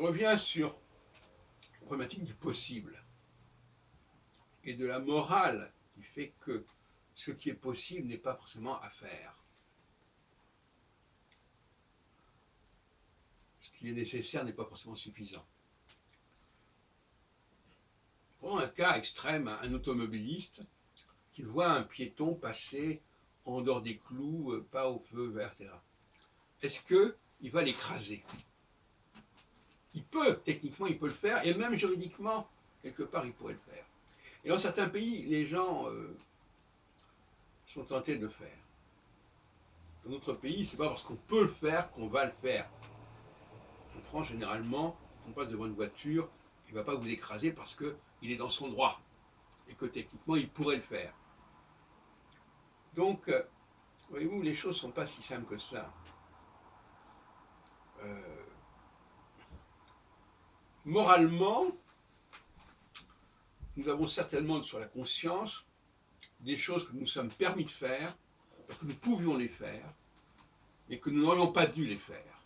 reviens sur la problématique du possible et de la morale qui fait que ce qui est possible n'est pas forcément à faire. Ce qui est nécessaire n'est pas forcément suffisant. Prenons un cas extrême, un automobiliste qui voit un piéton passer en dehors des clous, pas au feu vert, etc. Est-ce qu'il va l'écraser? Il peut, techniquement, il peut le faire, et même juridiquement, quelque part, il pourrait le faire. Et dans certains pays, les gens sont tentés de le faire. Dans notre pays, c'est pas parce qu'on peut le faire qu'on va le faire. En France, généralement, on passe devant une voiture, il ne va pas vous écraser parce qu'il est dans son droit, et que techniquement, il pourrait le faire. Donc, voyez-vous, les choses ne sont pas si simples que ça. Moralement, nous avons certainement sur la conscience des choses que nous sommes permis de faire, parce que nous pouvions les faire, mais que nous n'aurions pas dû les faire.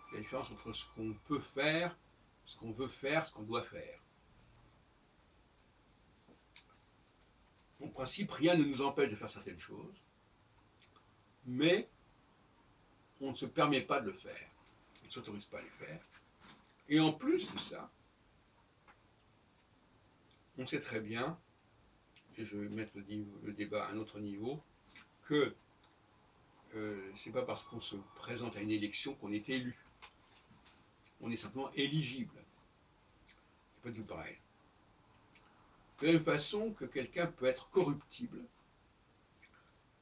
Il y a la différence entre ce qu'on peut faire, ce qu'on veut faire, ce qu'on doit faire. En principe, rien ne nous empêche de faire certaines choses, mais on ne se permet pas de le faire. On ne s'autorise pas à les faire. Et en plus de ça, on sait très bien, et je vais mettre le débat à un autre niveau, que c'est pas parce qu'on se présente à une élection qu'on est élu. On est simplement éligible. C'est pas du tout pareil. De la même façon que quelqu'un peut être corruptible,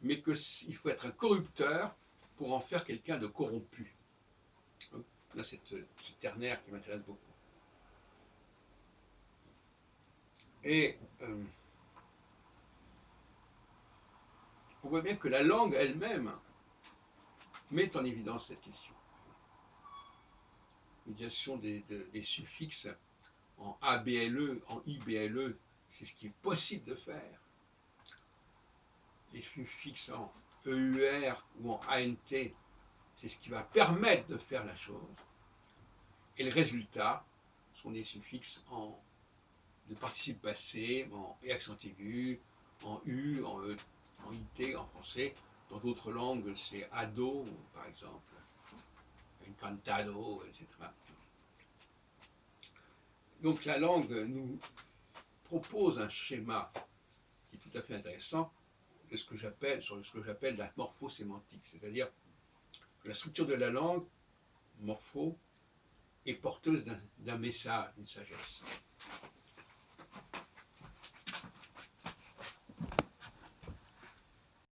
mais qu'il faut être un corrupteur pour en faire quelqu'un de corrompu. Là, c'est ce ternaire qui m'intéresse beaucoup. Et on voit bien que la langue elle-même met en évidence cette question. L'utilisation des suffixes en ABLE, en IBLE, c'est ce qui est possible de faire. Les suffixes en EUR ou en ANT, c'est ce qui va permettre de faire la chose. Et le résultat sont des suffixes de participe passé, en E accent aigu, en U, en E, en IT, en français. Dans d'autres langues, c'est ado, par exemple, encantado, etc. Donc la langue nous propose un schéma qui est tout à fait intéressant de sur ce que j'appelle la morphosémantique, c'est-à-dire que la structure de la langue, morpho, est porteuse d'un message, d'une sagesse.